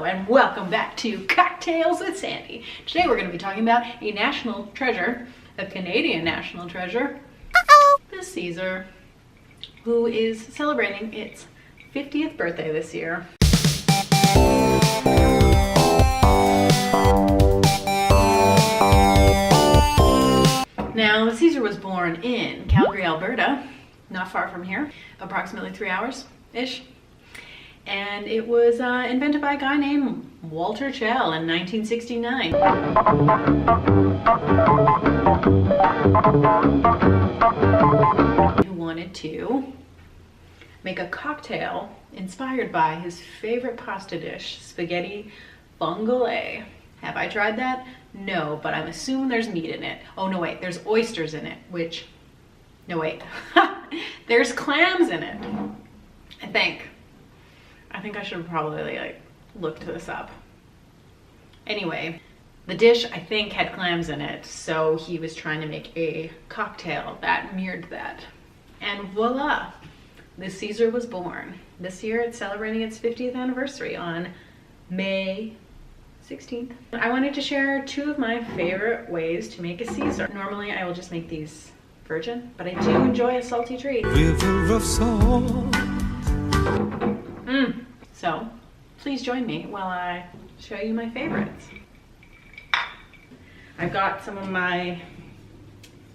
Hello and welcome back to Cocktails with Sandy. Today we're going to be talking about a national treasure, a Canadian national treasure, the Caesar, who is celebrating its 50th birthday this year. Now, the Caesar was born in Calgary, Alberta, not far from here, approximately 3 hours-ish. And it was invented by a guy named Walter Chell in 1969. Who wanted to make a cocktail inspired by his favorite pasta dish, spaghetti vongole. Have I tried that? No, but I'm assuming there's meat in it. Oh no, wait, there's oysters in it, which, no wait, there's clams in it, I think I should have probably like looked this up. Anyway, the dish I think had clams in it, so he was trying to make a cocktail that mirrored that. And voila, the Caesar was born. This year it's celebrating its 50th anniversary on May 16th. I wanted to share two of my favorite ways to make a Caesar. Normally I will just make these virgin, but I do enjoy a salty treat. River of salt. So please join me while I show you my favorites. I've got some of my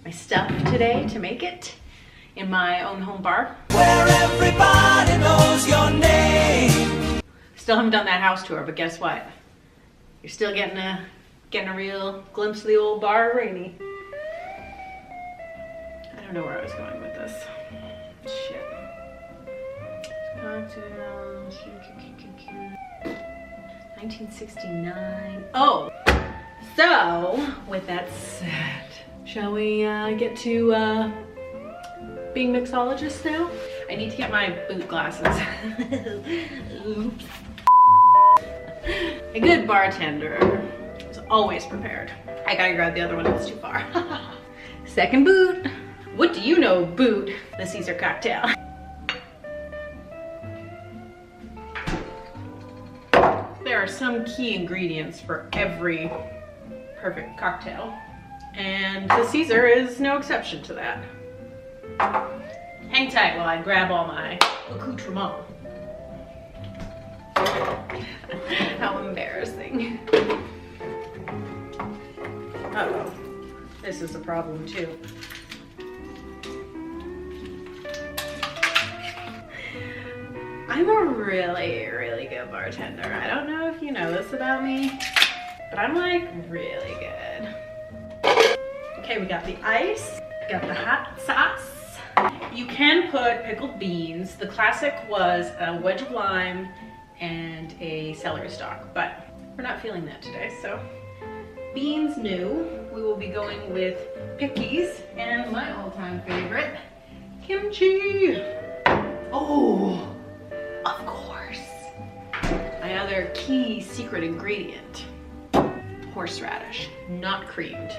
stuff today to make it in my own home bar, where everybody knows your name. Still haven't done that house tour, but guess what? You're still getting a real glimpse of the old bar, Rainy. I don't know where I was going with this. Shit. Cocktails. 1969. Oh, so with that said, shall we get to being mixologists now? I need to get my boot glasses. Oops. A good bartender is always prepared. I gotta grab the other one, it's too far. Second boot. What do you know, boot? The Caesar cocktail. There are some key ingredients for every perfect cocktail, and the Caesar is no exception to that. Hang tight while I grab all my accoutrements. How embarrassing. Uh-oh, this is a problem too. I'm a really good bartender. I don't know if you know this about me, but I'm like really good. Okay, we got the ice, got the hot sauce. You can put pickled beans. The classic was a wedge of lime and a celery stalk, but we're not feeling that today, so beans new. We will be going with pickies and my all-time favorite, kimchi. Oh, of course. My other key secret ingredient, horseradish, not creamed.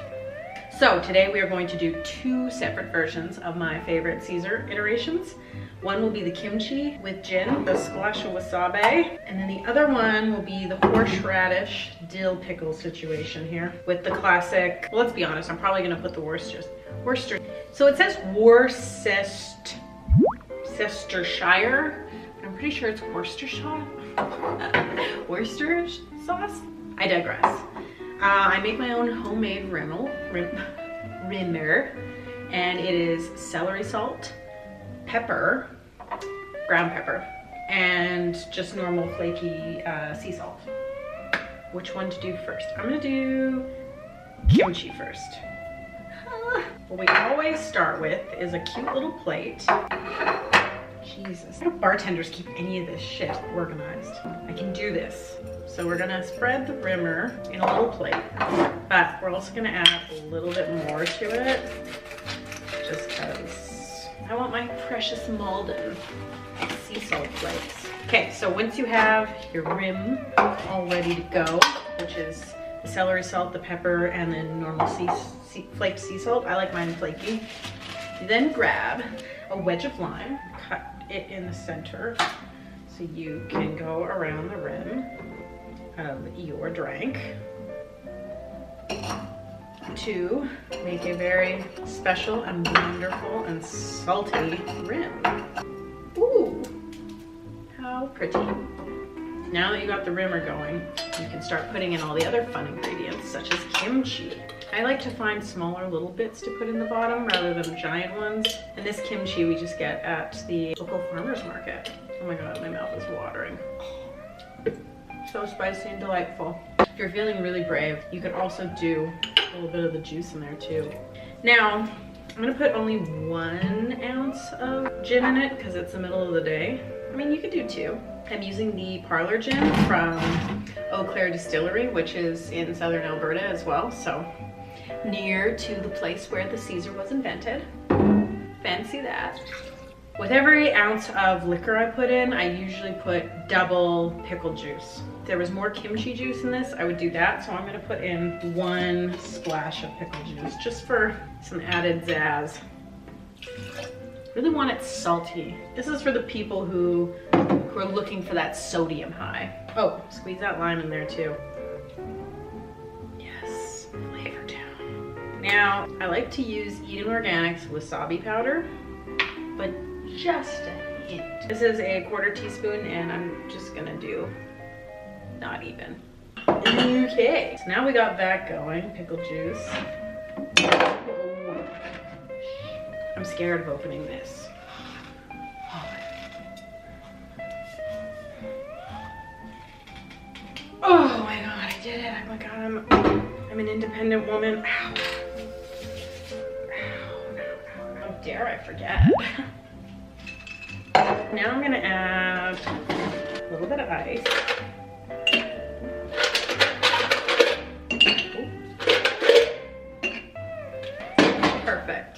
So today we are going to do two separate versions of my favorite Caesar iterations. One will be the kimchi with gin, the squash and wasabi, and then the other one will be the horseradish dill pickle situation here with the classic, well, let's be honest, I'm probably gonna put the Worcester. So it says Worcestershire, but I'm pretty sure it's Worcestershire. Worcester sauce? I digress. I make my own homemade rimmer, and it is celery salt, pepper, ground pepper, and just normal flaky sea salt. Which one to do first? I'm gonna do kimchi first. What we always start with is a cute little plate. Jesus, how do bartenders keep any of this shit organized? I can do this. So we're gonna spread the rimmer in a little plate, but we're also gonna add a little bit more to it, just because I want my precious Malden sea salt flakes. Okay, so once you have your rim all ready to go, which is the celery salt, the pepper, and then normal flaked sea salt, I like mine flaky. You then grab a wedge of lime, cut it in the center so you can go around the rim. of your drink to make a very special and wonderful and salty rim. Ooh, how pretty. Now that you got the rimmer going, you can start putting in all the other fun ingredients such as kimchi. I like to find smaller little bits to put in the bottom rather than giant ones. And this kimchi we just get at the local farmer's market. Oh my god, my mouth is watering. So spicy and delightful. If you're feeling really brave, you could also do a little bit of the juice in there too. Now, I'm gonna put only 1 ounce of gin in it because it's the middle of the day. I mean, you could do 2. I'm using the parlor gin from Eau Claire Distillery, which is in southern Alberta as well, so near to the place where the Caesar was invented. Fancy that. With every ounce of liquor I put in, I usually put double pickle juice. If there was more kimchi juice in this, I would do that, so I'm gonna put in 1 splash of pickle juice just for some added zazz. Really want it salty. This is for the people who are looking for that sodium high. Oh, squeeze that lime in there too. Yes, flavor down. Now, I like to use Eden Organics wasabi powder, but just a hint. This is a 1/4 teaspoon and I'm just gonna do not even. Okay, so now we got that going, pickle juice. I'm scared of opening this. Oh my god, I did it. Oh my god, I'm an independent woman. Ow. Ow. How dare I forget. Now I'm gonna add a little bit of ice. Perfect.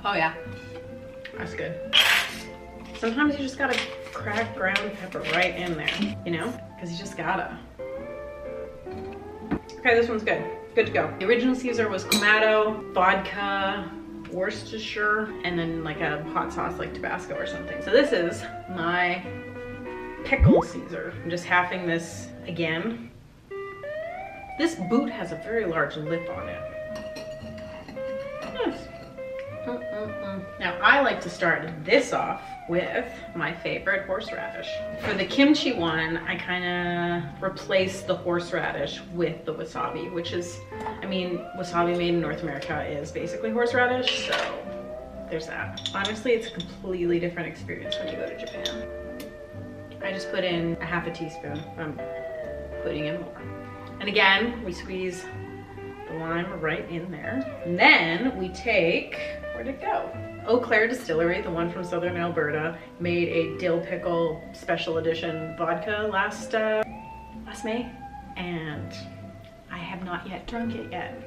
Oh yeah, that's good. Sometimes you just gotta crack ground pepper right in there, you know? Because you just gotta. Okay, this one's good. Good to go. The original Caesar was clamato, vodka, Worcestershire, and then like a hot sauce like Tabasco or something. So this is my pickle Caesar. I'm just halving this again. This boot has a very large lip on it. Nice. Now I like to start this off with my favorite horseradish. For the kimchi one, I kind of replace the horseradish with the wasabi, which is, I mean, wasabi made in North America is basically horseradish, so there's that. Honestly, it's a completely different experience when you go to Japan. I just put in a 1/2 teaspoon. I'm putting in more. And again, we squeeze the lime right in there. And then we take, where'd it go? Eau Claire Distillery, the one from southern Alberta, made a dill pickle special edition vodka last May, and I have not yet drunk it yet.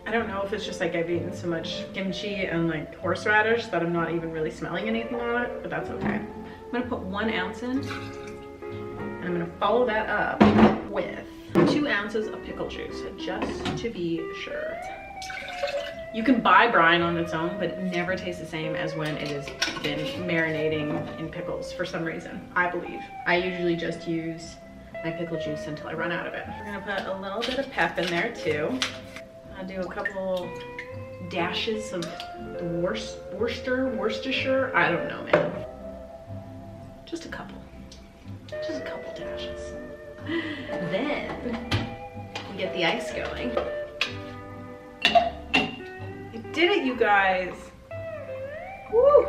I don't know if it's just like I've eaten so much kimchi and like horseradish that I'm not even really smelling anything on it, but that's okay. I'm gonna put 1 ounce in, and I'm gonna follow that up with 2 ounces of pickle juice, just to be sure. You can buy brine on its own, but it never tastes the same as when it has been marinating in pickles for some reason, I believe. I usually just use my pickle juice until I run out of it. We're gonna put a little bit of pep in there too. I'll do a couple dashes of Worcestershire, I don't know, man. Just a couple dashes. Then we get the ice going. Did it, you guys. Woo!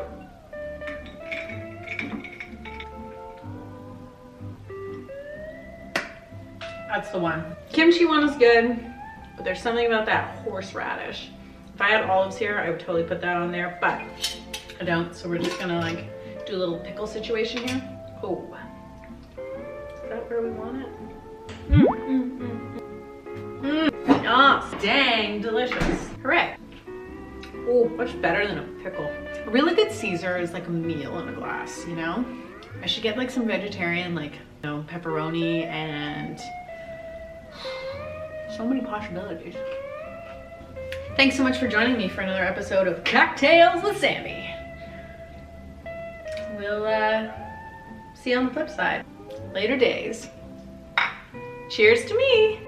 That's the one. Kimchi one is good, but there's something about that horseradish. If I had olives here, I would totally put that on there, but I don't, so we're just gonna like do a little pickle situation here. Oh, is that where we want it? Oh, dang, delicious. Hooray. Oh, much better than a pickle. A really good Caesar is like a meal in a glass, you know? I should get like some vegetarian, like, you know, pepperoni and so many possibilities. Thanks so much for joining me for another episode of Cocktails with Sammy. We'll see you on the flip side. Later days. Cheers to me.